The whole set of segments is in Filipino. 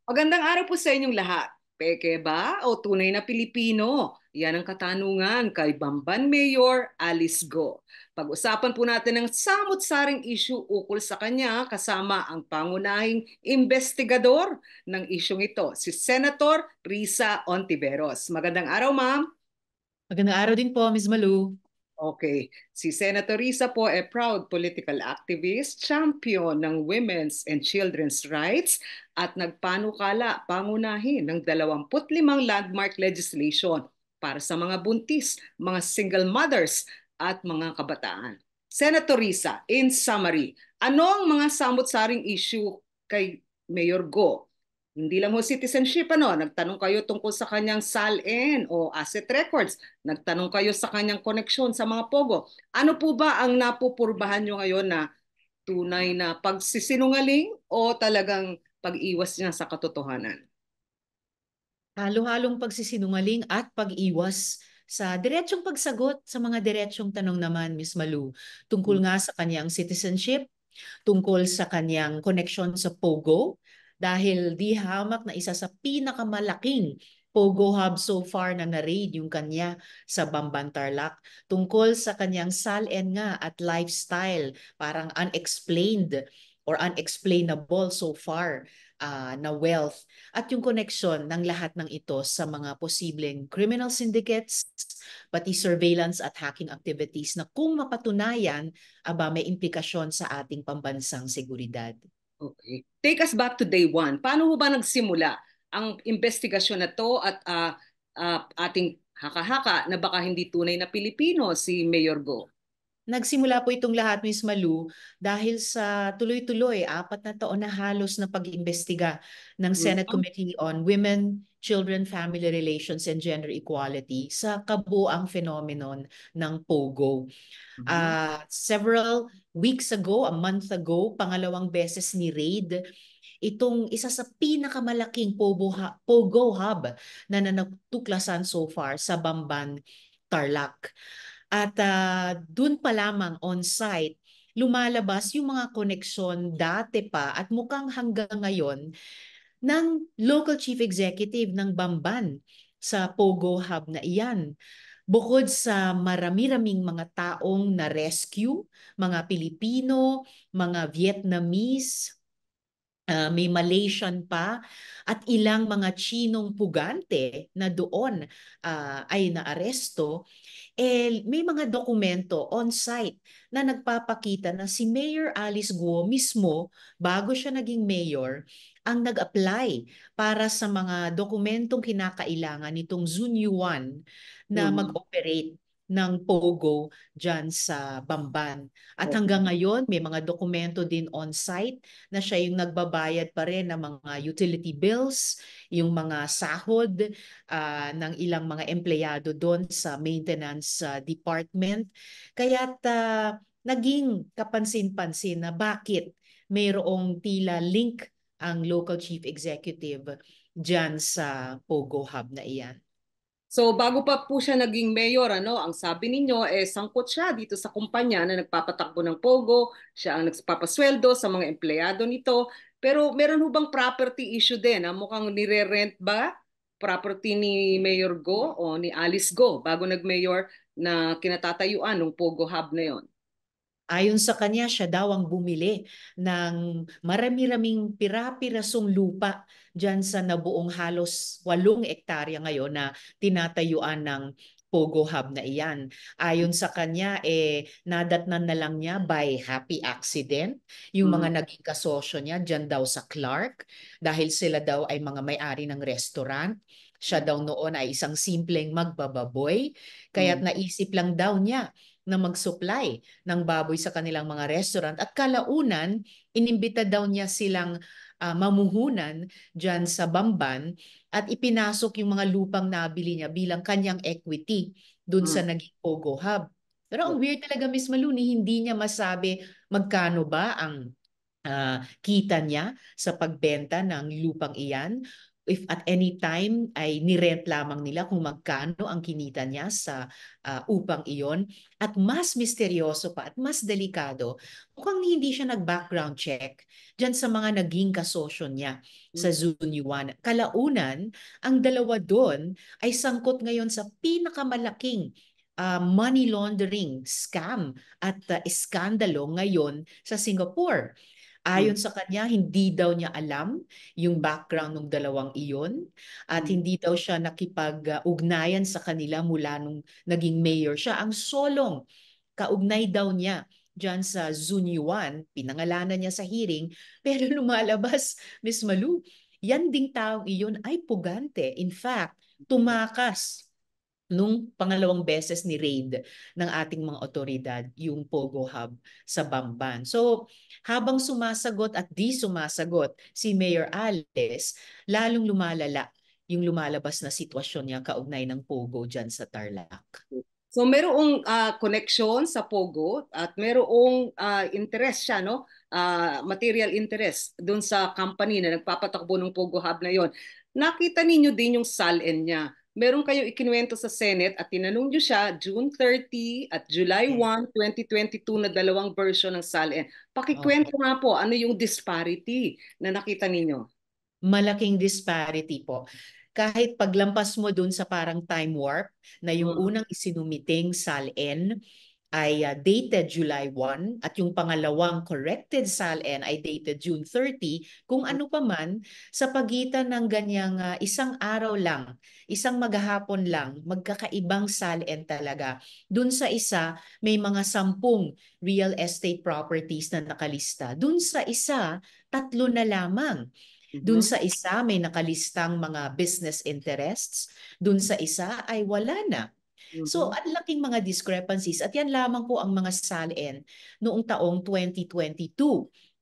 Magandang araw po sa inyong lahat. Peke ba o tunay na Pilipino? Yan ang katanungan kay Bamban Mayor Alice Go. Pag-usapan po natin ang samut-saring issue ukol sa kanya kasama ang pangunahing investigador ng isyong ito, si Senator Risa Ontiveros. Magandang araw, ma'am. Magandang araw din po, Ms. Malu. Okay, si Senator Risa po ay proud political activist, champion ng women's and children's rights at nagpanukala pangunahin ng 25 landmark legislation para sa mga buntis, mga single mothers at mga kabataan. Senator Risa, in summary, ano ang mga samot-saring issue kay Mayor Go? Hindi lang ho citizenship, nagtanong kayo tungkol sa kanyang SALN o asset records. Nagtanong kayo sa kanyang koneksyon sa mga pogo. Ano po ba ang napupurbahan nyo ngayon na tunay na pagsisinungaling o talagang pag-iwas niya sa katotohanan? Halo-halong pagsisinungaling at pag-iwas sa diretsong pagsagot sa mga diretsong tanong naman, Ms. Malu. Tungkol nga sa kanyang citizenship, tungkol sa kanyang koneksyon sa Pogo, dahil di hamak na isa sa pinakamalaking Pogo hub so far na na-raid yung kanya sa Bamban Tarlac. Tungkol sa kanyang SALN nga at lifestyle, parang unexplained or unexplainable so far na wealth at yung koneksyon ng lahat ng ito sa mga posibleng criminal syndicates, pati surveillance at hacking activities na kung mapatunayan, may implikasyon sa ating pambansang seguridad. Okay. Take us back to day one. Paano ho ba nagsimula ang investigasyon na to at ating haka-haka na baka hindi tunay na Pilipino si Mayor Go? Nagsimula po itong lahat, Ms. Malu, dahil sa tuloy-tuloy, 4 na taon na halos na pag-iimbestiga ng Senate Mhm. Committee on Women, Children, Family Relations, and Gender Equality sa kabuuang phenomenon ng POGO. Mhm. Several weeks ago, a month ago, pangalawang beses ni Raid itong isa sa pinakamalaking Pogo Hub na natuklasan so far sa Bamban, Tarlac. At dun pa lamang on-site, lumalabas yung mga koneksyon dati pa at mukhang hanggang ngayon ng local chief executive ng Bamban sa Pogo Hub na iyan. Bukod sa marami-raming mga taong na-rescue, mga Pilipino, mga Vietnamese, may Malaysian pa at ilang mga Chinong pugante na doon ay naaresto, may mga dokumento on-site na nagpapakita na si Mayor Alice Guo mismo, bago siya naging mayor, ang nag-apply para sa mga dokumentong kinakailangan nitong Zunyuan na Mhm. mag-operate ng POGO dyan sa Bamban. At Okay. hanggang ngayon, may mga dokumento din on-site na siya yung nagbabayad pa rin ng mga utility bills, yung mga sahod ng ilang mga empleyado doon sa maintenance department. Kaya't naging kapansin-pansin na bakit mayroong tila link ang local chief executive dyan sa Pogo Hub na iyan. So bago pa po siya naging mayor, ang sabi ninyo sangkot siya dito sa kumpanya na nagpapatakbo ng Pogo, siya ang nagpapasweldo sa mga empleyado nito. Pero meron ho bang property issue din? Mukhang nire-rent ba property ni Mayor Go o ni Alice Go bago nag-mayor na kinatatayuan ng Pogo Hub na yon? Ayon sa kanya, siya daw ang bumili ng marami-raming pira-pirasong lupa dyan sa nabuong halos 8 hektarya ngayon na tinatayuan ng Pogo Hub na iyan. Ayon sa kanya, nadatnan na lang niya by happy accident yung Mm. mga naging kasosyo niya dyan daw sa Clark dahil sila daw ay mga may-ari ng restaurant. Siya daw noon ay isang simpleng magbababoy, kaya't Mm. naisip lang daw niya na mag-supply ng baboy sa kanilang mga restaurant at kalaunan, inimbita daw niya silang mamuhunan dyan sa Bamban at ipinasok yung mga lupang nabili niya bilang kanyang equity dun sa Mm. naging Pogo Hub. Pero ang Oh. weird talaga, Miss Maluni, hindi niya masabi magkano ba ang kita niya sa pagbenta ng lupang iyan. if at any time ay nirent lamang nila kung magkano ang kinita niya sa upang iyon. At mas misteryoso pa at mas delikado, mukhang hindi siya nag-background check dyan sa mga naging kasosyo niya sa Zunyuan. Kalaunan, ang dalawa doon ay sangkot ngayon sa pinakamalaking money laundering scam at iskandalo ngayon sa Singapore. Ayon sa kanya, hindi daw niya alam yung background ng dalawang iyon at hindi daw siya nakipag-ugnayan sa kanila mula nung naging mayor siya. Ang solong kaugnay daw niya dyan sa Zunyuan, pinangalanan niya sa hearing, pero lumalabas, Miss Malu, yan ding taong iyon ay pugante. In fact, tumakas nung pangalawang beses ni raid ng ating mga otoridad yung Pogo Hub sa Bamban. So habang sumasagot at di sumasagot si Mayor Alice, lalong lumalala yung lumalabas na sitwasyon niya kaugnay ng Pogo dyan sa Tarlac. So merong connection sa Pogo at merong interest siya, no? Material interest doon sa company na nagpapatakbo ng Pogo Hub na yon. Nakita ninyo din yung SALN niya. Meron kayong ikinuwento sa Senate at tinanong nyo siya June 30 at July 1, 2022 na dalawang version ng SALN. Pakikwento nga po, ano yung disparity na nakita ninyo? Malaking disparity po. Kahit paglampas mo dun sa parang time warp na yung unang isinumiting SALN ay dated July 1 at yung pangalawang corrected SALN ay dated June 30, kung ano pa man sa pagitan ng ganyang isang araw lang, isang maghapon lang, magkakaibang SALN talaga. Dun sa isa, may mga 10 real estate properties na nakalista. Dun sa isa, 3 na lamang. Dun sa isa, may nakalistang mga business interests. Dun sa isa ay wala na. So, ang laking mga discrepancies at yan lamang po ang mga SALN noong taong 2022.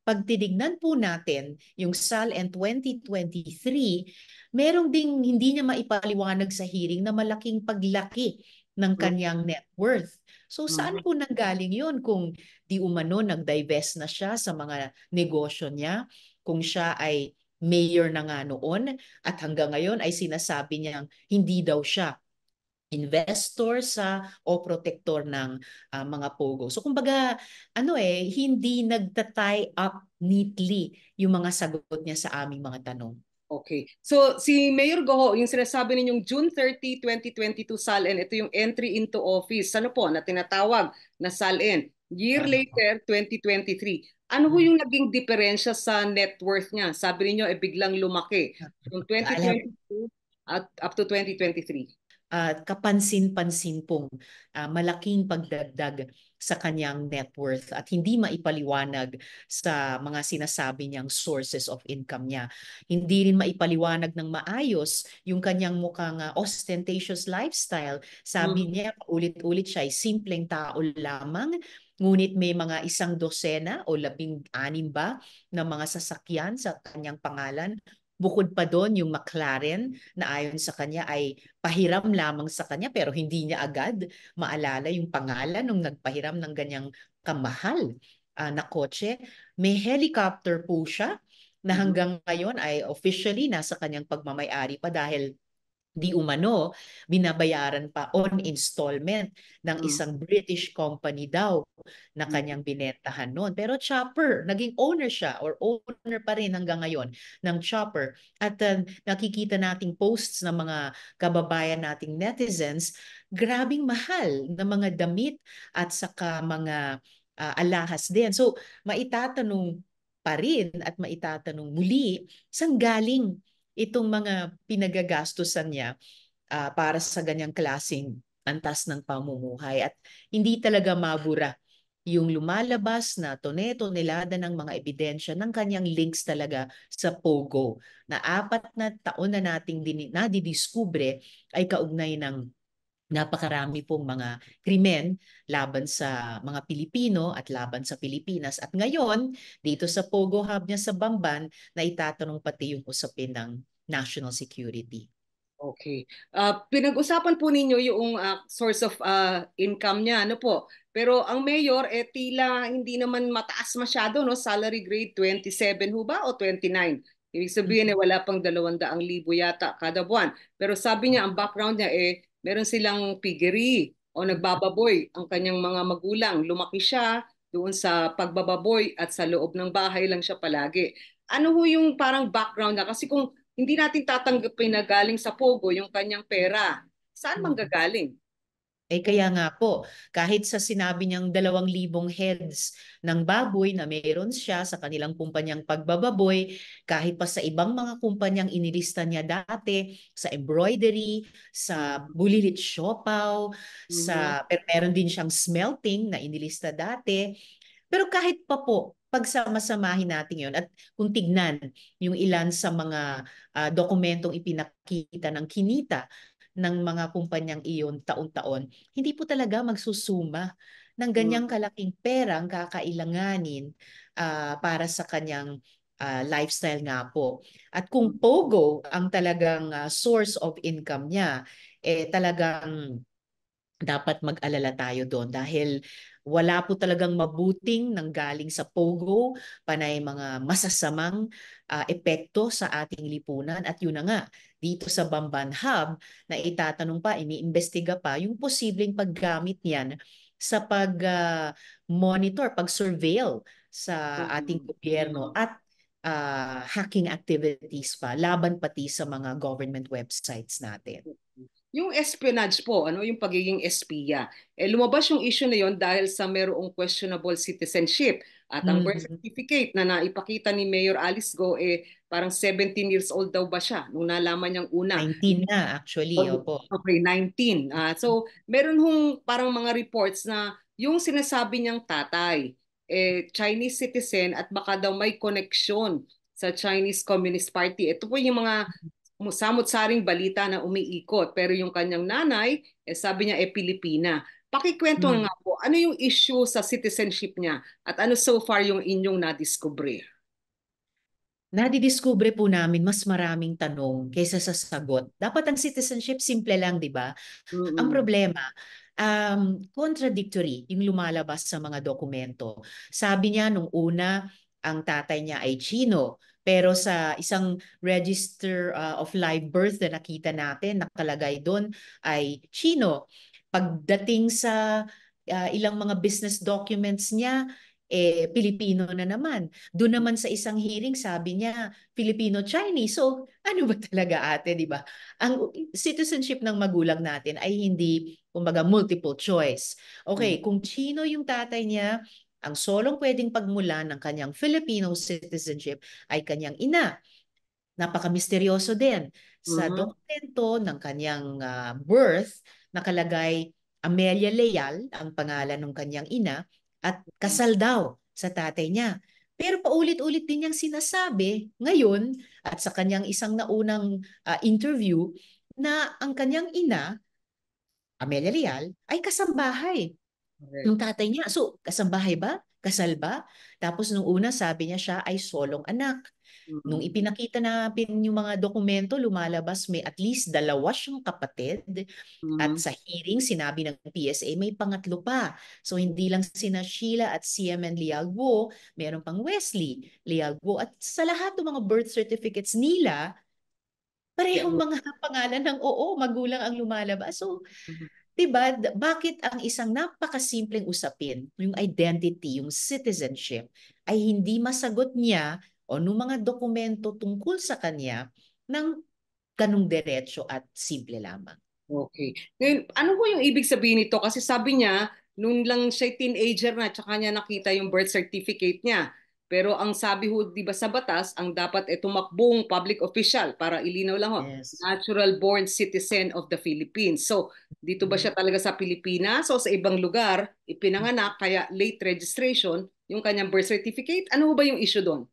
Pag tinignan po natin yung SALN 2023, merong ding hindi niya maipaliwanag sa hearing na malaking paglaki ng kanyang net worth. So saan po nanggaling yun kung di umano nag-divest na siya sa mga negosyo niya, kung siya ay mayor na nga noon at hanggang ngayon ay sinasabi niyang hindi daw siya investor sa o protector ng mga pogo. So kumbaga hindi nagta-tie up neatly yung mga sagot niya sa aming mga tanong. Okay. So si Mayor Goho, yung sinasabi ninyong June 30, 2022 SALN, ito yung entry into office. Ano po na tinatawag na SALN? Year later, 2023. Ano ho yung naging diferensya sa net worth niya? Sabi niyo biglang lumaki from 2022 at up to 2023. Kapansin-pansin pong malaking pagdagdag sa kanyang net worth at hindi maipaliwanag sa mga sinasabi niyang sources of income niya. Hindi rin maipaliwanag ng maayos yung kanyang mukhang ostentatious lifestyle. Sabi niya, ulit-ulit siya ay simpleng tao lamang, ngunit may mga 100 o 16 ba na mga sasakyan sa kanyang pangalan. Bukod pa doon, yung McLaren na ayon sa kanya ay pahiram lamang sa kanya pero hindi niya agad maalala yung pangalan nung nagpahiram ng ganyang kamahal na kotse. May helicopter po siya na hanggang ngayon ay officially nasa kanyang pagmamayari pa dahil di umano binabayaran pa on installment ng isang British company daw na kanyang binentahan noon. Pero Chopper, naging owner siya or owner pa rin hanggang ngayon ng Chopper. At nakikita nating posts ng mga kababayan nating netizens, grabing mahal na mga damit at saka mga alahas din. So maitatanong pa rin at maitatanong muli, saan galing itong mga pinagagastusan niya para sa ganyang klaseng antas ng pamumuhay at hindi talaga mabura yung lumalabas na tone-tonelada ng mga ebidensya ng kanyang links talaga sa Pogo na 4 na taon na nating nadidiskubre ay kaugnay ng napakarami pong mga krimen laban sa mga Pilipino at laban sa Pilipinas. At ngayon, dito sa Pogo Hub niya sa Bamban, na itatanong pati yung usapin ng national security. Okay. Pinag-usapan po ninyo yung source of income niya, ano po? Pero ang mayor, tila hindi naman mataas masyado, no? Salary grade 27 ho ba o 29? Ibig sabihin wala pang 200,000 yata kada buwan. Pero sabi niya, ang background niya meron silang piggery o nagbababoy ang kanyang mga magulang. Lumaki siya doon sa pagbababoy at sa loob ng bahay lang siya palagi. Ano ho yung parang background niya? Kasi kung hindi natin tatanggapin na galing sa Pogo yung kanyang pera, saan manggagaling? Kaya nga po, kahit sa sinabi niyang 2,000 heads ng baboy na meron siya sa kanilang kumpanyang pagbababoy, kahit pa sa ibang mga kumpanyang inilista niya dati, sa embroidery, sa Mhm. bulilit siopaw, Mhm. pero meron din siyang smelting na inilista dati. Pero kahit pa po, pagsama-samahin natin yon at kung tignan yung ilan sa mga dokumentong ipinakita ng kinita ng mga kumpanyang iyon taon-taon, hindi po talaga magsusuma ng ganyang Mhm. kalaking perang kakailanganin para sa kanyang lifestyle nga po. At kung Pogo ang talagang source of income niya, talagang dapat mag-alala tayo doon dahil wala po talagang mabuting nanggaling sa Pogo, panay mga masasamang epekto sa ating lipunan. At yun na nga, dito sa Bamban Hub, na itatanong pa, iniimbestiga pa yung posibleng paggamit niyan sa pag-monitor, pag-surveil sa ating Mhm. gobyerno Mhm. at hacking activities pa, laban pati sa mga government websites natin. Yung espionage po, ano yung pagiging espiya. Lumabas yung issue na yon dahil sa merong questionable citizenship at ang birth Mhm. certificate na naipakita ni Mayor Alice Go parang 17 years old daw ba siya nung nalaman niyang una. 19 na actually, opo. Okay, 19. So, meron hong parang mga reports na yung sinasabi niyang tatay, Chinese citizen at baka daw may connection sa Chinese Communist Party. Ito po yung mga samot-saring balita na umiikot. Pero yung kanyang nanay, sabi niya, Pilipina. Pakikwento Hmm. nga po, ano yung issue sa citizenship niya at ano so far yung inyong nadiskubre? Nadidiskubre po namin mas maraming tanong kaysa sa sagot. Dapat ang citizenship simple lang, di ba? Ang Mm-mm. problema, contradictory yung lumalabas sa mga dokumento. Sabi niya nung una, ang tatay niya ay Chino. Pero sa isang register of live birth na nakita natin, nakalagay doon ay Chino. Pagdating sa ilang mga business documents niya, Pilipino na naman. Doon naman sa isang hearing, sabi niya, Filipino-Chinese. So, ano ba talaga ate, di ba? Ang citizenship ng magulang natin ay hindi, kumbaga, multiple choice. Okay, kung Chino yung tatay niya, ang solong pwedeng pagmulan ng kanyang Filipino citizenship ay kanyang ina. Napaka-misteryoso din. Sa Mhm. dokumento ng kanyang birth, nakalagay Amelia Leal, ang pangalan ng kanyang ina, at kasal daw sa tatay niya. Pero paulit-ulit din niyang sinasabi ngayon at sa kanyang isang naunang interview na ang kanyang ina, Amelia Leal, ay kasambahay Correct. ng tatay niya. So, kasambahay ba? Kasal ba? Tapos nung una sabi niya siya ay solong anak. Nung Mhm. ipinakita natin yung mga dokumento, lumalabas may at least dalawa siyang kapatid. At Mhm. sa hearing, sinabi ng PSA may pangatlo pa. So hindi lang sina Sheila at CMN Lialbo, meron pang Wesley Lialbo. At sa lahat ng mga birth certificates nila, parehong mga pangalan ng oo, magulang ang lumalabas. So, Mhm. 'di ba, bakit ang isang napakasimpleng usapin, yung identity, yung citizenship, ay hindi masagot niya o nung mga dokumento tungkol sa kanya ng ganung diretso at simple lamang. Okay. Ngayon, ano po yung ibig sabihin nito? Kasi sabi niya, nung lang siya teenager na, tsaka niya nakita yung birth certificate niya. Pero ang sabi ho, di ba sa batas, ang dapat tumakbong public official para ilinaw lang ho, Yes. natural born citizen of the Philippines. So, dito ba siya talaga sa Pilipinas o sa ibang lugar, ipinanganak, kaya late registration, yung kanyang birth certificate? Ano ho ba yung issue doon?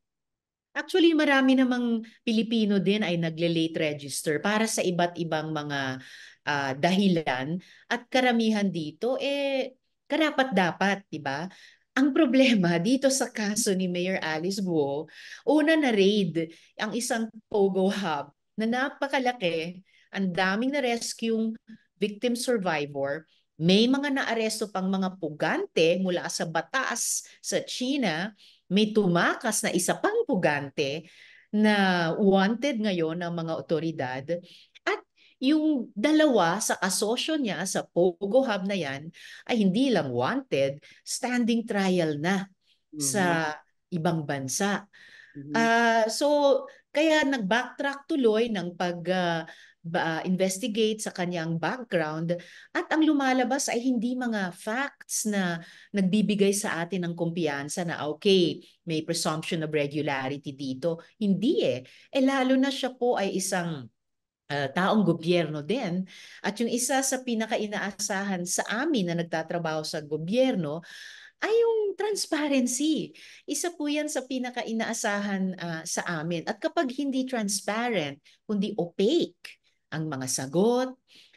Actually, marami namang Pilipino din ay nagle-late register para sa iba't ibang mga dahilan at karamihan dito karapat-dapat, 'di ba? Ang problema dito sa kaso ni Mayor Alice Guo, una na raid ang isang Pogo hub na napakalaki, ang daming na-rescue victim survivor, may mga naaresto pang mga pugante mula sa batas sa China, may tumakas na isa pang pugante na wanted ngayon ng mga otoridad. At yung dalawa sa kasosyo niya sa Pogo Hub na yan ay hindi lang wanted, standing trial na Mhm. sa ibang bansa. Mhm. So, kaya nag-backtrack tuloy ng investigate sa kanyang background at ang lumalabas ay hindi mga facts na nagbibigay sa atin ng kumpiyansa na okay, may presumption of regularity dito. Hindi eh. Lalo na siya po ay isang taong gobyerno din. At yung isa sa pinaka-inaasahan sa amin na nagtatrabaho sa gobyerno ay yung transparency. Isa po yan sa pinaka-inaasahan sa amin. At kapag hindi transparent, kundi opaque ang mga sagot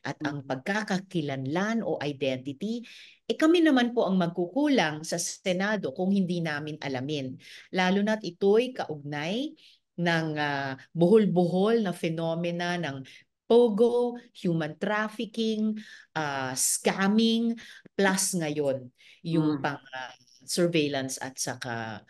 at ang Mhm. pagkakakilanlan o identity, kami naman po ang magkukulang sa Senado kung hindi namin alamin. Lalo na't ito'y kaugnay ng buhol-buhol na phenomena ng pogo, human trafficking, scamming, plus ngayon yung Mhm. pang surveillance at saka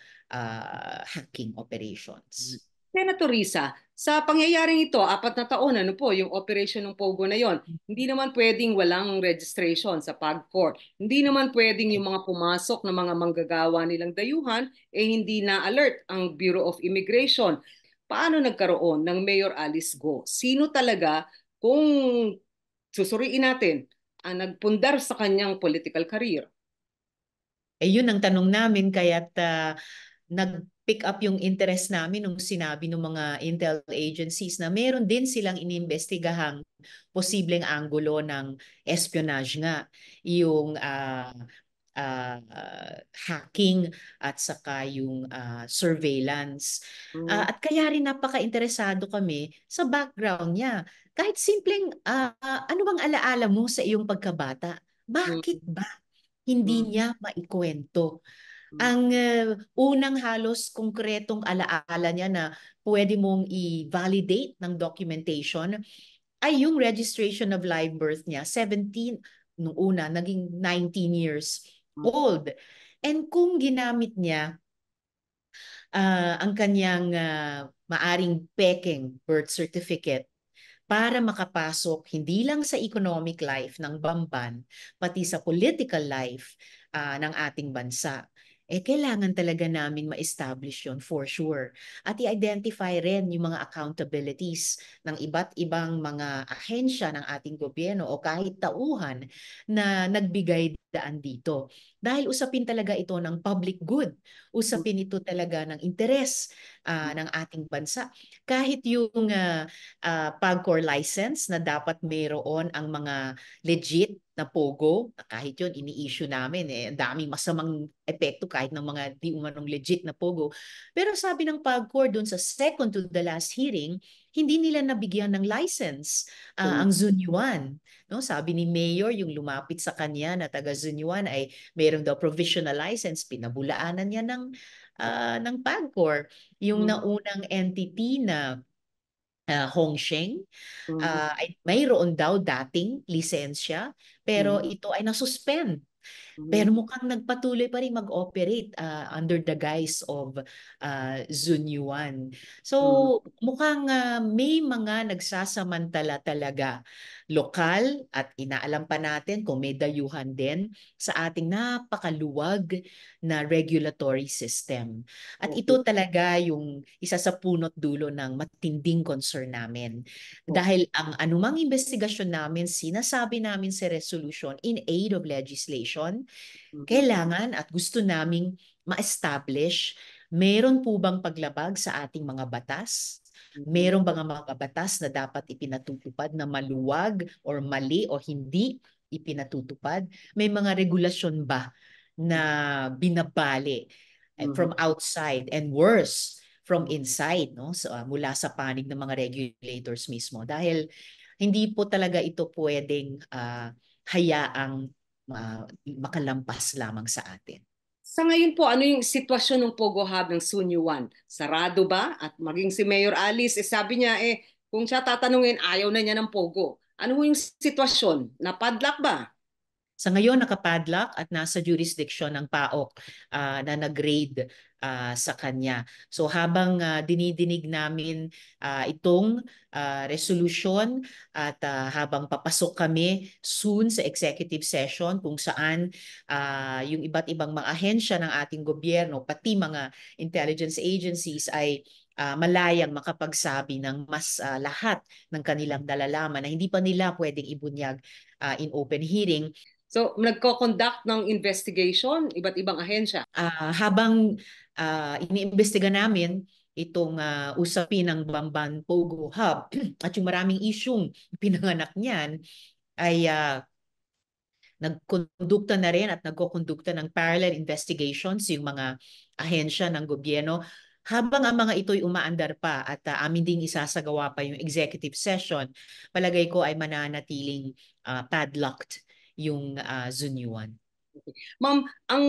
hacking operations. Senator Risa, sa pangyayaring ito, 4 na taon, ano po, yung operation ng Pogo na yon, hindi naman pwedeng walang registration sa PAGCOR. Hindi naman pwedeng yung mga pumasok na mga manggagawa nilang dayuhan, hindi na-alert ang Bureau of Immigration. Paano nagkaroon ng Mayor Alice Go? Sino talaga, kung susuriin natin, ang nagpundar sa kanyang political career? Yun ang tanong namin kaya't nag-pick up yung interest namin nung sinabi ng mga intel agencies na meron din silang inimbestigahang posibleng anggulo ng espionage nga. Yung hacking at saka yung surveillance. Mhm. At kaya rin napaka-interesado kami sa background niya. Kahit simpleng ano bang alaala mo sa iyong pagkabata? Bakit Mhm. ba hindi Mhm. niya maikwento? Mhm. Ang unang halos konkretong alaala niya na pwede mong i-validate ng documentation ay yung registration of live birth niya, 17, nung una, naging 19 years old. And kung ginamit niya ang kanyang maaring peking birth certificate para makapasok hindi lang sa economic life ng Bamban, pati sa political life ng ating bansa. Kailangan talaga namin ma-establish yun for sure. At i-identify rin yung mga accountabilities ng iba't ibang mga ahensya ng ating gobyerno o kahit tauhan na nagbigay daan dito. Dahil usapin talaga ito ng public good. Usapin ito talaga ng interes ng ating bansa. Kahit yung PAGCOR license na dapat mayroon ang mga legit na pogo, kahit yun ini-issue namin ang daming masamang epekto kahit ng mga di umanong legit na pogo. Pero sabi ng PAGCOR dun sa second to the last hearing, hindi nila nabigyan ng license ang Zunyuan. No, sabi ni Mayor yung lumapit sa kanya na taga Zunyuan ay mayroong daw provisional license, pinabulaanan niya ng PAGCOR. Yung Mhm. naunang entity na Hongsheng Mhm. ay mayroon daw dating lisensya pero Mhm. ito ay nasuspend. Mhm. Pero mukhang nagpatuloy pa rin mag-operate under the guise of Zunyuan. So Mhm. mukhang may mga nagsasamantala talaga lokal at inaalam pa natin kung may dayuhan din sa ating napakaluwag na regulatory system. At Okay. ito talaga yung isa sa punot dulo ng matinding concern namin. Okay. Dahil ang anumang investigasyon namin, sinasabi namin sa resolution in aid of legislation, Mhm. kailangan at gusto naming ma-establish, meron po bang paglabag sa ating mga batas? Mhm. Meron bang mga batas na dapat ipinatutupad na maluwag or mali o hindi ipinatutupad? May mga regulasyon ba na binabali Mhm. from outside and worse from inside, no? So, mula sa panig ng mga regulators mismo. Dahil hindi po talaga ito pwedeng hayaang makalampas lamang sa atin. Sa ngayon po, ano yung sitwasyon ng Pogo Hub ng Sunyuan? Sarado ba? At maging si Mayor Alice, sabi niya kung siya tatanungin, ayaw na niya ng Pogo. Ano yung sitwasyon? Napadlock ba? Sa ngayon, nakapadlock at nasa jurisdiction ng PAOK na nag-raid sa kanya. So habang dinidinig namin itong resolution at habang papasok kami soon sa executive session kung saan yung iba't ibang mga ahensya ng ating gobyerno, pati mga intelligence agencies ay malayang makapagsabi ng mas lahat ng kanilang nalalaman na hindi pa nila pwedeng ibunyag in open hearing. So, nagko-conduct ng investigation, iba't ibang ahensya. Habang iniimbestiga namin itong usapin ng Bamban Pogo Hub at yung maraming isyung pinanganak niyan, ay nagkondukta na rin at nagkokondukta ng parallel investigations yung mga ahensya ng gobyerno. Habang ang mga ito'y umaandar pa at amin ding isasagawa pa yung executive session, palagay ko ay mananatiling padlocked yung Zunyuan. Ma'am, ang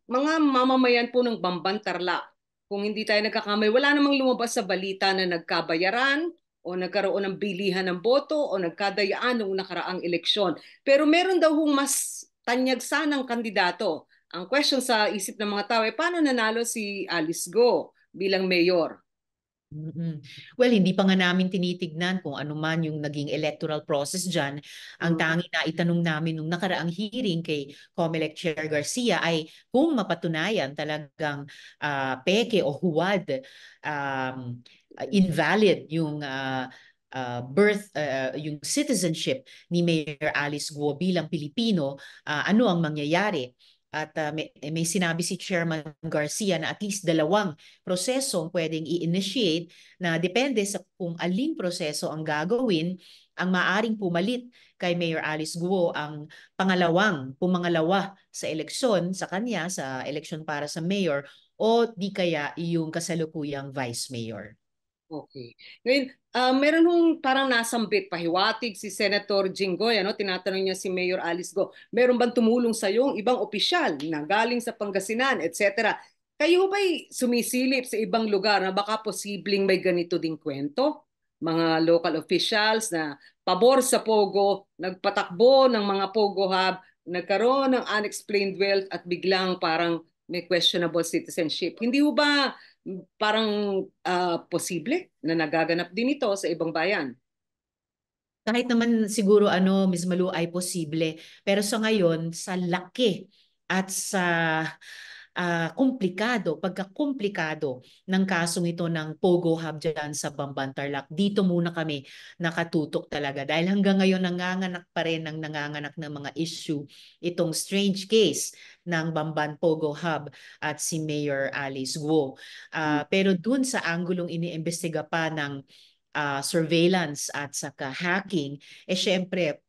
mga mamamayan po ng Bamban Tarlac, kung hindi tayo nagkakamay, wala namang lumabas sa balita na nagkabayaran o nagkaroon ng bilihan ng boto o nagkadayaan noong nakaraang eleksyon. Pero meron daw hong mas tanyag sanang kandidato. Ang question sa isip ng mga tao ay paano nanalo si Alice Go bilang mayor? Mm-mm. Well, hindi pa nga namin tinitignan kung ano man yung naging electoral process dyan. Ang Mm. tanging na itanong namin nung nakaraang hearing kay COMELEC Chair Garcia ay kung mapatunayan talagang peke o huwad, invalid yung yung citizenship ni Mayor Alice Guo bilang Pilipino, ano ang mangyayari? At may sinabi si Chairman Garcia na at least dalawang proseso pwedeng i-initiate na depende sa kung aling proseso ang gagawin, ang maaring pumalit kay Mayor Alice Guo ang pumangalawa sa eleksyon sa kanya, sa eleksyon para sa mayor, o di kaya yung kasalukuyang vice mayor. Okay. Ngayon, meron hong parang nasambit, pahiwatig si Senator Jinggoy, ano, tinatanong niya si Mayor Alice Go, meron bang tumulong sa yung ibang opisyal na galing sa Pangasinan, etc. Kayo ba'y sumisilip sa ibang lugar na baka posibleng may ganito ding kwento? Mga local officials na pabor sa Pogo, nagpatakbo ng mga Pogo Hub, nagkaroon ng unexplained wealth at biglang parang may questionable citizenship. Hindi ho ba parang posible na nagaganap din ito sa ibang bayan? Kahit naman siguro Ms. Malu ay posible. Pero sa ngayon, sa laki at sa pagkakumplikado ng kasong ito ng Pogo Hub dyan sa Bamban Tarlac, dito muna kami nakatutok talaga. Dahil hanggang ngayon nanganganak pa rin ng nanganganak ng mga issue itong strange case ng Bamban Pogo Hub at si Mayor Alice Guo. Pero dun sa anggulong iniimbestiga pa ng surveillance at saka hacking, syempre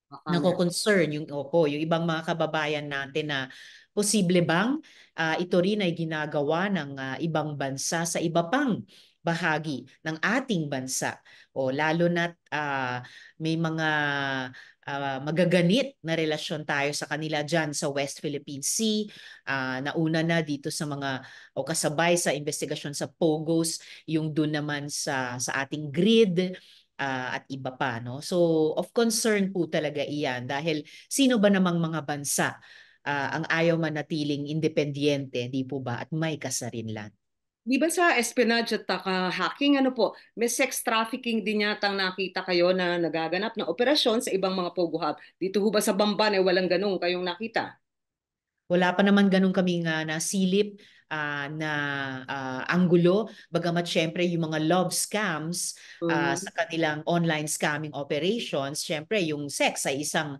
Baka nako-concern yung ibang mga kababayan natin na posible bang ito rin ay ginagawa ng ibang bansa sa iba pang bahagi ng ating bansa, o lalo na may mga magaganit na relasyon tayo sa kanila dyan sa West Philippine Sea, nauna na dito sa mga o kasabay sa investigasyon sa POGOS, yung dun naman sa ating grid, at iba pa, no? So of concern po talaga iyan, dahil sino ba namang mga bansa ang ayaw manatiling independyente, di po ba, at may kasarinlan. di ba sa espionage at hacking, ano po, may sex trafficking din yatang nakita kayo na nagaganap na operasyon sa ibang mga Pogo Hub. Dito ho ba sa Bamban ay walang ganun kayong nakita? Wala pa naman ganun kaming nasilip na anggulo. Bagamat syempre yung mga love scams Mm. sa kanilang online scamming operations, syempre yung sex ay isang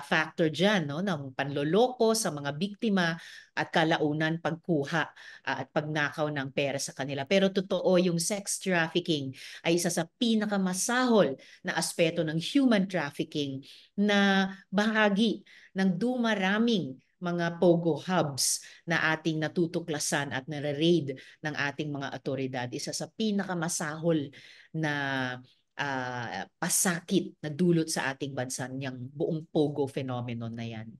factor dyan, no, ng panloloko sa mga biktima at kalaunan pagkuha at pagnakaw ng pera sa kanila. Pero totoo, yung sex trafficking ay isa sa pinakamasahol na aspeto ng human trafficking na bahagi ng dumaraming mga Pogo hubs na ating natutuklasan at nare-raid ng ating mga otoridad. Isa sa pinakamasahol na pasakit na dulot sa ating bansa niyang buong Pogo phenomenon na yan.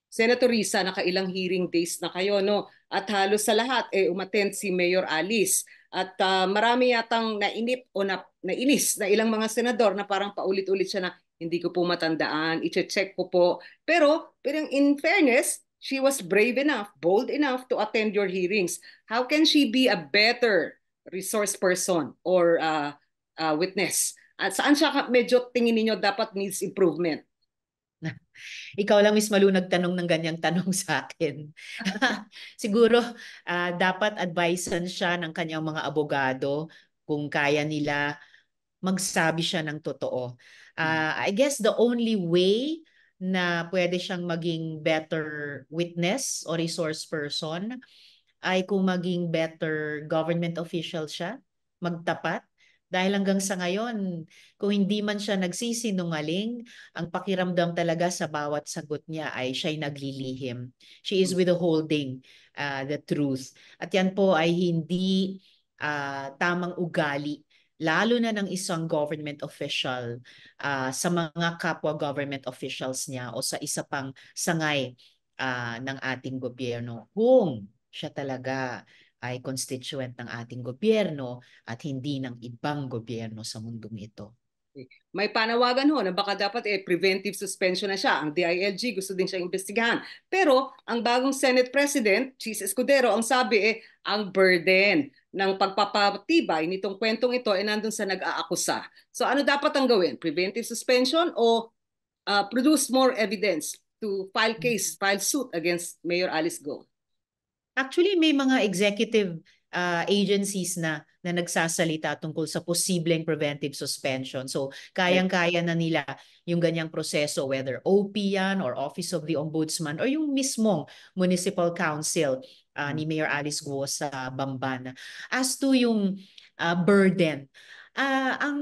Senator Risa, nakailang hearing days na kayo, no? At halos sa lahat, umattend si Mayor Alice. At marami yatang nainip o nainis na ilang mga senador na parang paulit-ulit siya na Hindi ko po matandaan. I-check ko po. Pero in fairness, she was brave enough, bold enough to attend your hearings. How can she be a better resource person or witness? At saan siya medyo tingin niyo dapat needs improvement? Ikaw lang, Miss Malu, nagtanong ng ganyang tanong sa akin. Siguro, dapat advisean siya ng kanyang mga abogado kung kaya nila magsabi siya ng totoo. I guess the only way na pwede siyang maging better witness o resource person ay kung maging better government official siya, magtapat. Dahil hanggang sa ngayon, kung hindi man siya nagsisinungaling, ang pakiramdam talaga sa bawat sagot niya ay siya'y naglilihim. She is withholding the truth. At yan po ay hindi tamang ugali, lalo na ng isang government official sa mga kapwa government officials niya o sa isa pang sangay ng ating gobyerno. Kung siya talaga ay constituent ng ating gobyerno at hindi ng ibang gobyerno sa mundong ito. May panawagan ho na baka dapat preventive suspension na siya. Ang DILG gusto din siyang imbestigahan. Pero ang bagong Senate President, Chis Escudero, ang sabi ang burden ng pagpapatibay nitong kwentong ito ay nandun sa nag-aakusa. So ano dapat ang gawin? Preventive suspension o produce more evidence to file suit against Mayor Alice Go? Actually, may mga executive agencies na nagsasalita tungkol sa posibleng preventive suspension. So, kayang-kaya na nila yung ganyang proseso, whether OP yan or Office of the Ombudsman or yung mismong Municipal Council ni Mayor Alice Guo sa Bamban. As to yung burden, ang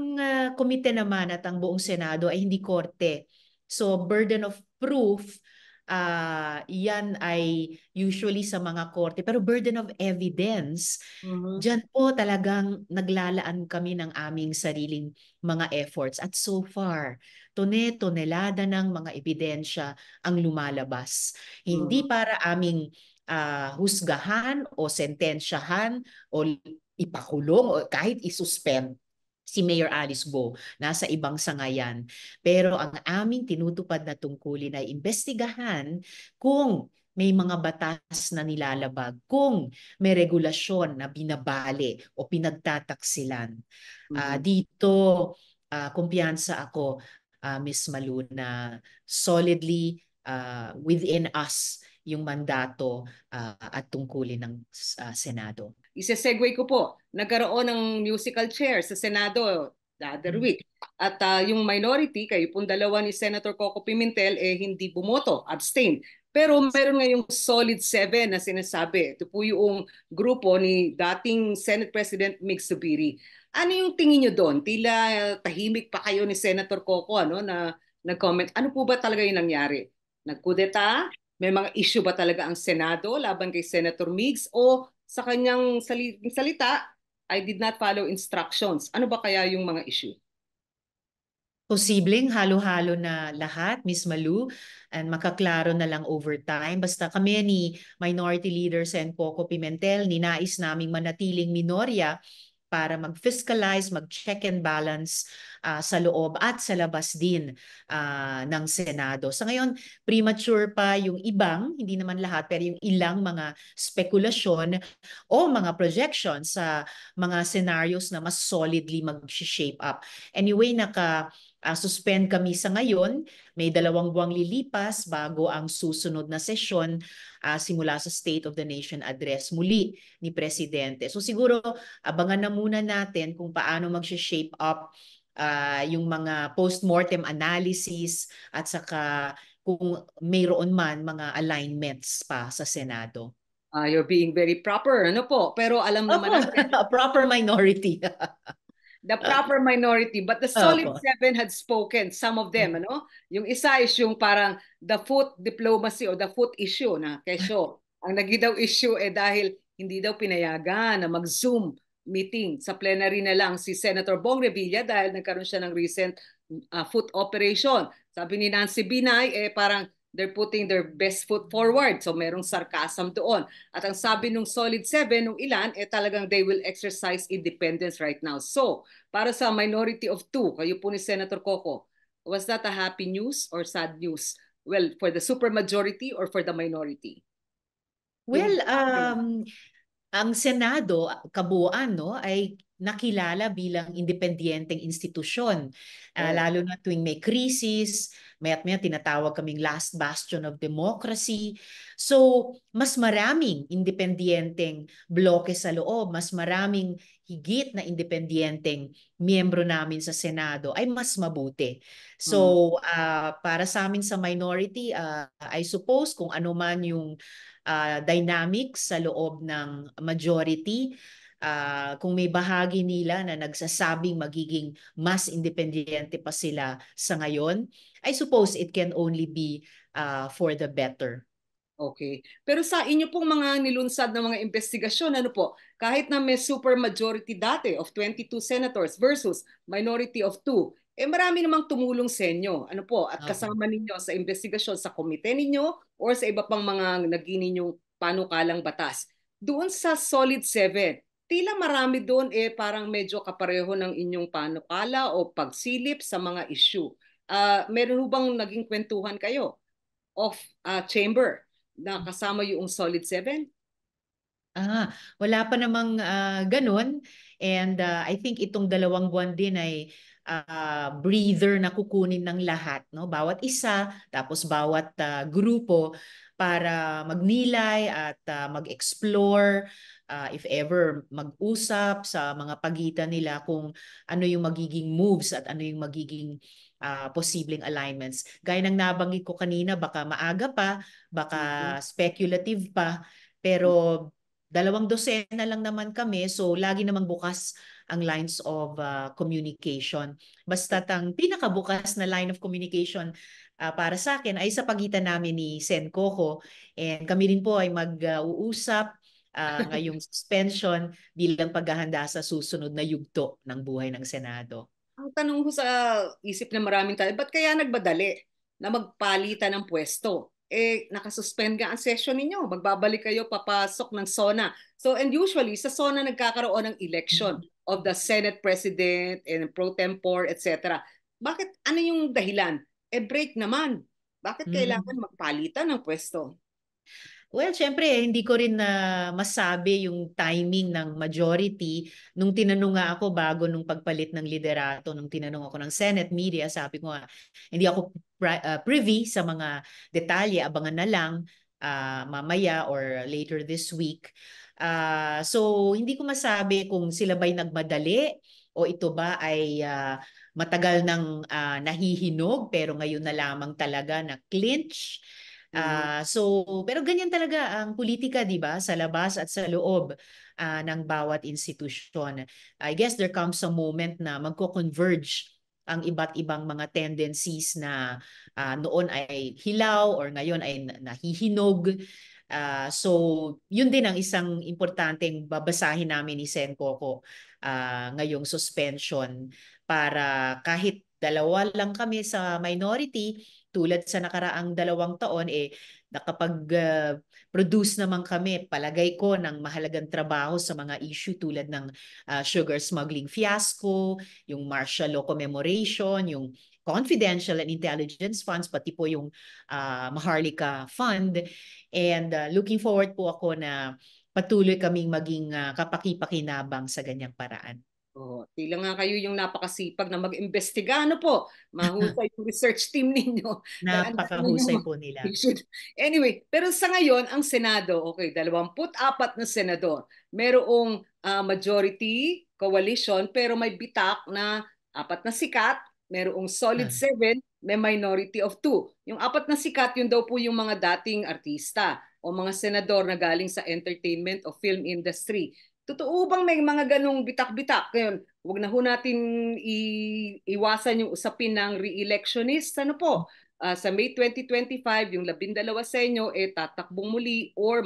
komite naman at ang buong Senado ay hindi korte. So, burden of proof, yan ay usually sa mga korte. Pero burden of evidence, diyan po talagang naglalaan kami ng aming sariling mga efforts. At so far, tonelada ng mga ebidensya ang lumalabas. Hindi para aming husgahan o sentensyahan o ipakulong o kahit isuspend si Mayor Alice Go, nasa ibang sangayan. Pero ang aming tinutupad na tungkulin ay imbestigahan kung may mga batas na nilalabag, kung may regulasyon na binabali o pinagtataksilan. Dito, kumpiyansa ako, Ms. Malu, na solidly within us yung mandato at tungkulin ng Senado. Ise-segue ko po, nagkaroon ng musical chair sa Senado the other week. At yung minority, kayo pong dalawa ni Senator Coco Pimentel, hindi bumoto, abstain. Pero meron ngayong solid 7 na sinasabi. Ito po yung grupo ni dating Senate President Mig Zubiri. Ano yung tingin nyo doon? Tila tahimik pa kayo ni Senator Coco na nag-comment. Ano po ba talaga yung nangyari? Nagkudeta? May mga issue ba talaga ang Senado laban kay Senator Migs o sa kanyang salita, I did not follow instructions. Ano ba kaya yung mga issue? Posibleng halo-halo na lahat, Miss Malu, and makaklaro na lang over time. Basta kami ni Minority Leader Sen Coco Pimentel, ninais naming manatiling minorya para mag-fiscalize, mag-check and balance sa loob at sa labas din ng Senado. Sa ngayon, premature pa yung ibang, hindi naman lahat, pero yung ilang mga spekulasyon o mga projections sa mga scenarios na mas solidly mag-shape up. Anyway, suspend kami sa ngayon. May 2 buwang lilipas bago ang susunod na sesyon simula sa State of the Nation Address muli ni Presidente. So siguro abangan na muna natin kung paano mag-shape up yung mga post-mortem analysis at saka kung mayroon man mga alignments pa sa Senado. You're being very proper, ano po? Pero alam naman Opo, natin, proper minority. the proper minority, but the solid Opo. 7 had spoken, some of them, ano? Yung isa is yung parang the foot diplomacy o the foot issue na kesyo. Ang naging daw issue dahil hindi daw pinayagan na mag-Zoom meeting sa plenary na lang si Senator Bong Revilla dahil nagkaroon siya ng recent foot operation. Sabi ni Nancy Binay, parang they're putting their best foot forward. So merong sarcasm doon. At ang sabi nung Solid 7, nung ilan, talagang they will exercise independence right now. So, para sa minority of 2, kayo po ni Senator Coco, Was that a happy news or sad news? Well, for the supermajority or for the minority? Yung Well, ang Senado, kabuuan, no, ay nakilala bilang independenteng institusyon. oh, Lalo na tuwing may krisis, maya't maya tinatawag kaming last bastion of democracy. So, mas maraming independenteng bloke sa loob, mas maraming higit na independenteng miyembro namin sa Senado ay mas mabuti. mm, So, para sa amin sa minority, I suppose kung ano man yung dynamics sa loob ng majority. Kung may bahagi nila na nagsasabing magiging mas independyente pa sila sa ngayon, I suppose it can only be for the better. okay. Pero sa inyo pong mga nilunsad na mga investigasyon, ano po, kahit na may supermajority dati of 22 senators versus minority of 2, eh marami namang tumulong sa inyo. Ano po, at Oo. kasama ninyo sa investigasyon sa komite ninyo or sa iba pang mga naging ninyong panukalang batas. Doon sa Solid 7, tila marami doon eh parang medyo kapareho ng inyong panukala o pagsilip sa mga issue. Meron ho bang naging kwentuhan kayo of chamber na kasama yung Solid 7? Ah, wala pa namang ganun. And I think itong 2 buwan din ay breather na kukunin ng lahat, no? Bawat isa, tapos bawat grupo para magnilay at mag-explore, if ever mag-usap sa mga pagitan nila kung ano yung magiging moves at ano yung magiging posibleng alignments. Gaya ng nabanggit ko kanina, baka maaga pa, baka Mhm. speculative pa, pero 2 dosena lang naman kami, so lagi namang bukas ang lines of communication. Basta't ang pinakabukas na line of communication para sa akin ay sa pagitan namin ni Sen Coco, and kami rin po ay mag-uusap ngayong suspension bilang paghahanda sa susunod na yugto ng buhay ng Senado. Ang tanong ko sa isip ng maraming tao, ba't kaya nagbadali na magpalitan ng pwesto? Eh, nakasuspend nga ang session ninyo. Magbabalik kayo papasok ng SONA. So, and usually, sa SONA nagkakaroon ng election of the Senate President and pro tempore, etc. Bakit, ano yung dahilan? Eh, break naman. Bakit kailangan Mm. magpalitan ng pwesto? Well, syempre, hindi ko rin na masabi yung timing ng majority. Nung tinanong nga ako bago nung pagpalit ng liderato, nung tinanong ako ng Senate media, sabi ko nga, hindi ako privy sa mga detalye, abangan na lang mamaya or later this week. So, hindi ko masabi kung sila ba'y nagmadali o ito ba ay matagal nang nahihinog pero ngayon na lamang talaga na clinch. Mhm. Pero ganyan talaga ang politika, di ba? Sa labas at sa loob ng bawat institusyon. I guess there comes a moment na magko-converge ang iba't ibang mga tendencies na noon ay hilaw or ngayon ay nahihinog. Yun din ang isang importanteng babasahin namin ni Sen Coco ngayong suspension para kahit dalawa lang kami sa minority, tulad sa nakaraang 2 taon, nakapag-produce naman kami, palagay ko, ng mahalagang trabaho sa mga issue tulad ng sugar smuggling fiasco, yung martial law commemoration, yung confidential and intelligence funds, pati po yung Maharlika Fund. And looking forward po ako na patuloy kaming maging kapaki-pakinabang sa ganyang paraan. Oh, tila nga kayo yung napakasipag na mag-imbestiga. Ano po? Mahusay yung research team ninyo. Dahil ang dami Napakahusay ninyong po nila. issue. Anyway, pero sa ngayon, ang Senado, okay, 24 na senador. Merong majority coalition, pero may bitak na 4 na sikat. Merong solid Ah. 7, may minority of 2. Yung 4 na sikat, yun daw po yung mga dating artista o mga senador na galing sa entertainment o film industry. Totoo bang may mga ganong bitak-bitak? Ngayon, huwag na ho natin iwasan yung usapin ng re-electionist. Ano po? Sa May 2025, yung 12 sa inyo, tatakbong muli or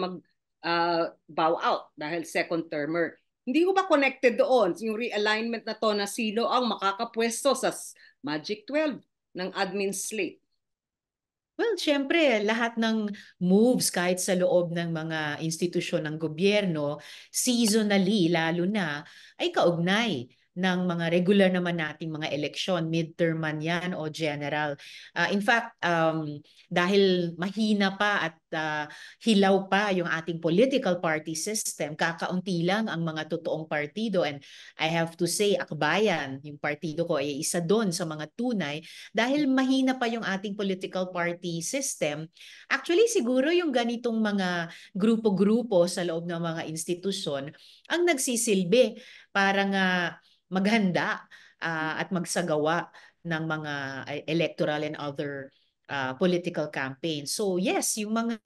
bow out dahil second termer. Hindi ko ba connected doon yung realignment na to na sino ang makakapwesto sa Magic 12 ng admin slate? Well, syempre, lahat ng moves kahit sa loob ng mga institusyon ng gobyerno, seasonally lalo na, ay kaugnay ng mga regular naman nating mga eleksyon, midterm man yan o general. In fact, dahil mahina pa at hilaw pa yung ating political party system, kakaunti lang ang mga totoong partido. And I have to say, Akbayan, yung partido ko ay isa doon sa mga tunay. Dahil mahina pa yung ating political party system, actually siguro yung ganitong mga grupo-grupo sa loob ng mga institusyon ang nagsisilbi para nga maghanda at magsagawa ng mga electoral and other political campaign. So yes, yung mga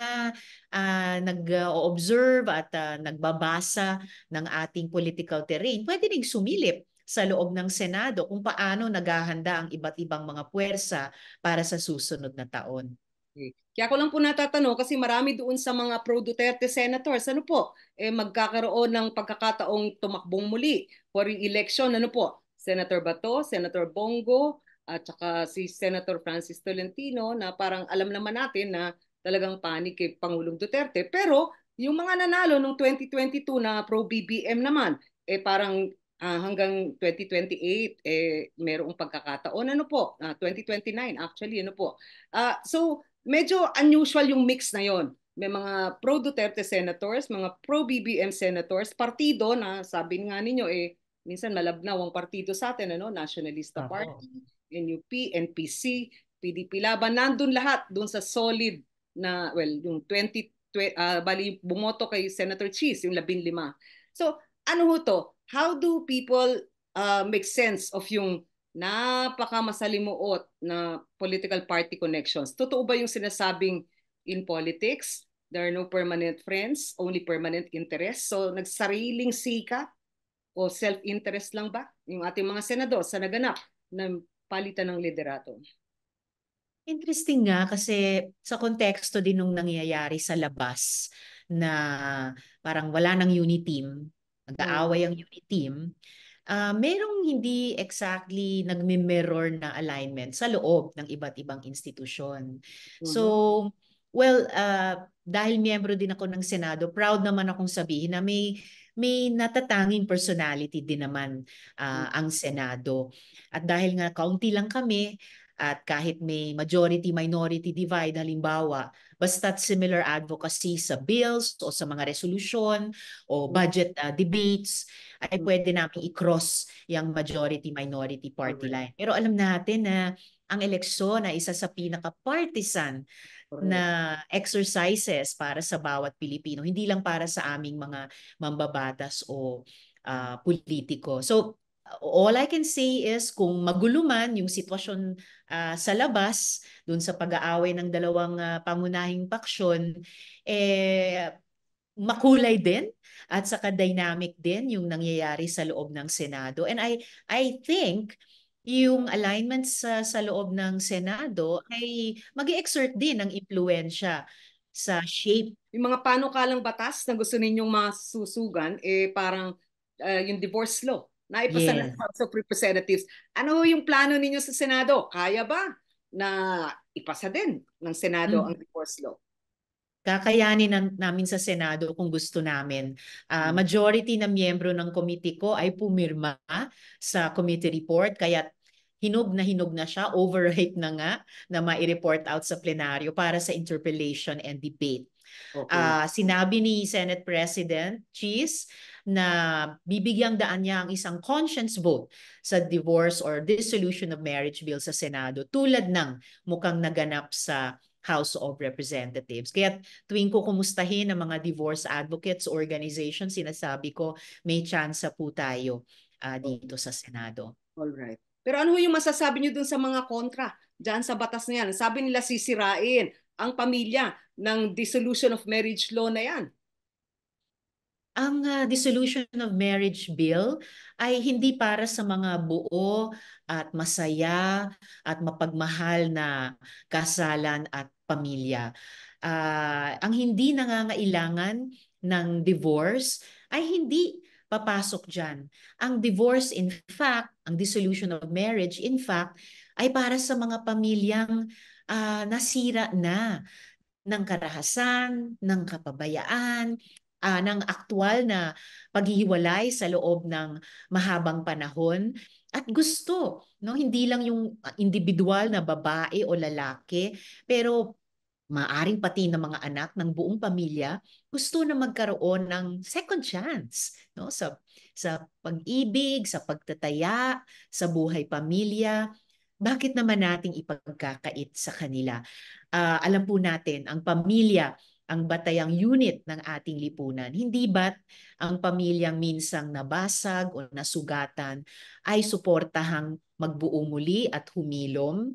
nag-observe at nagbabasa ng ating political terrain, pwede ring sumilip sa loob ng Senado kung paano naghahanda ang iba't ibang mga puwersa para sa susunod na taon. Okay. Kaya ako lang po natatanong kasi marami doon sa mga pro-Duterte senators, ano po, magkakaroon ng pagkakataong tumakbong muli for re-election, ano po, Senator Bato, Senator Bongo, at saka si Senator Francis Tolentino na parang alam naman natin na talagang panik kay Pangulong Duterte. Pero yung mga nanalo noong 2022 na pro-BBM naman, parang hanggang 2028 merong pagkakataon, ano po, 2029 actually, ano po. So medyo unusual yung mix na yon. May mga pro-Duterte senators, mga pro-BBM senators, partido na sabi nga ninyo minsan malabnaw ang partido sa atin, ano, Nationalista Opo. Party, NUP, NPC, PDP Laban, nandun lahat dun sa solid na, well, yung 20, bali bumoto kay Senator Cheese, yung 15. So, ano ho to? How do people make sense of yung napakamasalimuot na political party connections? Totoo ba yung sinasabing in politics, there are no permanent friends, only permanent interests? So nagsariling sikap o self-interest lang ba yung ating mga senador sa naganap ng palitan ng liderato? Interesting nga kasi sa konteksto din nung nangyayari sa labas na parang wala nang unit team, Hmm. nag-aaway ang unit team, merong hindi exactly nagmi-mirror na alignment sa loob ng iba't ibang institusyon. Mhm. So, well, dahil miyembro din ako ng Senado, proud naman akong sabihin na may natatanging personality din naman ang Senado. At dahil nga kaunti lang kami, at kahit may majority-minority divide, halimbawa, basta't similar advocacy sa bills o sa mga resolusyon o budget debates, ay pwede namin i-cross yung majority-minority party Correct. line. Pero alam natin na ang eleksyon ay isa sa pinaka-partisan Correct. na exercises para sa bawat Pilipino, hindi lang para sa aming mga mambabatas o politiko. So, all I can say is kung magulo man yung sitwasyon sa labas, dun sa pag-aaway ng dalawang pangunahing paksyon, makulay din at saka dynamic din yung nangyayari sa loob ng Senado. And I think yung alignment sa loob ng Senado ay mag-exert din ng impluensya sa shape. Yung mga panukalang batas na gusto ninyong masusugan, parang yung divorce law, naipasa na Yes. sa House of Representatives. Ano yung plano ninyo sa Senado? Kaya ba na ipasa din ng Senado ang Mm. divorce law? Kakayanin namin sa Senado kung gusto namin. Hmm. Majority na miyembro ng committee ko ay pumirma sa committee report, kaya hinog na siya, overhyped na nga na mai-report out sa plenaryo para sa interpellation and debate. Okay. Sinabi ni Senate President Cheese na bibigyang daan niya ang isang conscience vote sa divorce or dissolution of marriage bill sa Senado tulad ng mukhang naganap sa House of Representatives. Kaya tuwing ko kumustahin ang mga divorce advocates organization, sinasabi ko may tsansa po tayo dito sa Senado. All right. Pero ano yung masasabi niyo dun sa mga kontra dyan sa batas na yan? Sabi nila sisirain ang pamilya ng dissolution of marriage law na yan. Ang dissolution of marriage bill ay hindi para sa mga buo at masaya at mapagmahal na kasalan at pamilya. Ang hindi nangangailangan ng divorce ay hindi papasok dyan. Ang divorce, in fact, ang dissolution of marriage, in fact, ay para sa mga pamilyang nasira na ng karahasan, ng kapabayaan, ng aktwal na paghihiwalay sa loob ng mahabang panahon. At gusto, no, hindi lang yung individual na babae o lalaki, pero maaring pati ng mga anak ng buong pamilya gusto na magkaroon ng second chance, no, sa pag-ibig, sa pagtataya, sa buhay pamilya. Bakit naman nating ipagkakait sa kanila? Alam po natin, ang pamilya ang batayang unit ng ating lipunan. Hindi ba't ang pamilyang minsang nabasag o nasugatan ay suportahang magbuo muli at humilom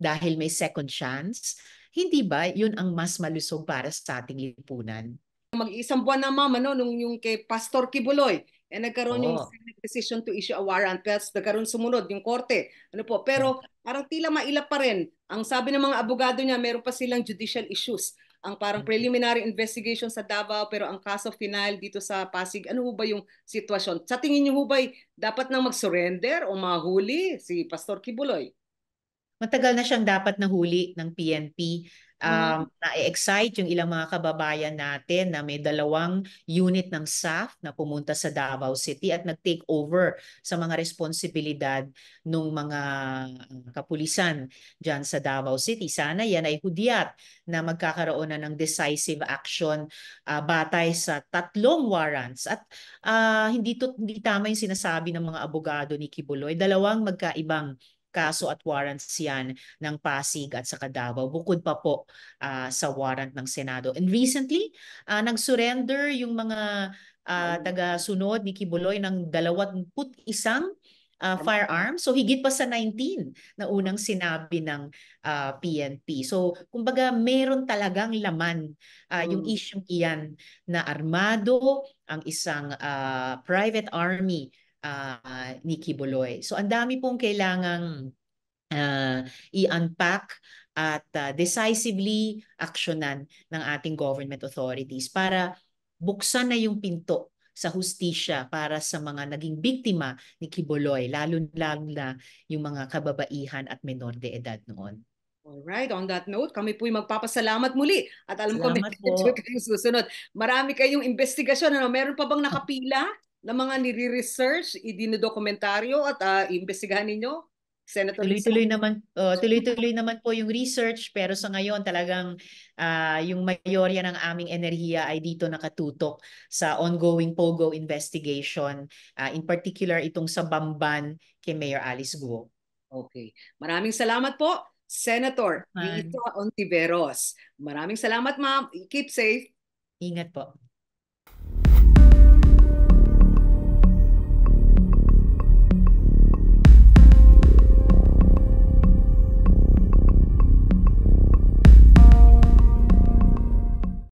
dahil may second chance? Hindi ba yun ang mas malusog para sa ating lipunan? Mag-isang buwan na ma'am, ano, nung yung kay Pastor Kibuloy, nagkaroon yung Oo. Senate decision to issue a warrant, plus nagkaroon sumunod yung korte. Ano po, pero parang tila mailap pa rin. Ang sabi ng mga abogado niya, meron pa silang judicial issues. Ang parang preliminary investigation sa Davao, pero ang kaso final dito sa Pasig, ano ho ba yung sitwasyon? Sa tingin niyo ho ba dapat nang mag-surrender o mahuli si Pastor Kibuloy? Matagal na siyang dapat nahuli ng PNP. Mm. Na-excite yung ilang mga kababayan natin na may 2 unit ng SAF na pumunta sa Davao City at nag-take over sa mga responsibilidad ng mga kapulisan dyan sa Davao City. Sana yan ay hudyat na magkakaroon na ng decisive action batay sa 3 warrants. At hindi tama yung sinasabi ng mga abogado ni Kibuloy. 2 magkaibang kaso at warrants yan ng Pasig at sa Davao, bukod pa po sa warrant ng Senado. And recently, nag-surrender yung mga taga-sunod ni Kibuloy ng 21 firearms. So higit pa sa 19 na unang sinabi ng PNP. So kumbaga meron talagang laman yung Mm. issue iyan na armado ang isang private army ni Kibuloy. So ang dami pong kailangang i-unpack at decisively aksyonan ng ating government authorities para buksan na yung pinto sa hustisya para sa mga naging biktima ni Kibuloy, lalo-lalo na yung mga kababaihan at menor de edad noon. Alright, on that note, kami po'y magpapasalamat muli at alam ko may Salamat schedule po. kayong susunod. Marami kayong investigasyon. Ano? Meron pa bang nakapila na mga nire-research, idinodokumentaryo at iimbestigahan ninyo? Senator Risa? Tuloy-tuloy naman po yung research, pero sa ngayon talagang yung mayorya ng aming enerhiya ay dito nakatutok sa ongoing POGO investigation, in particular itong sa Bamban kay Mayor Alice Guo. Okay. Maraming salamat po, Senator Risa Man, Ontiveros. Maraming salamat, ma'am. Keep safe. ingat po.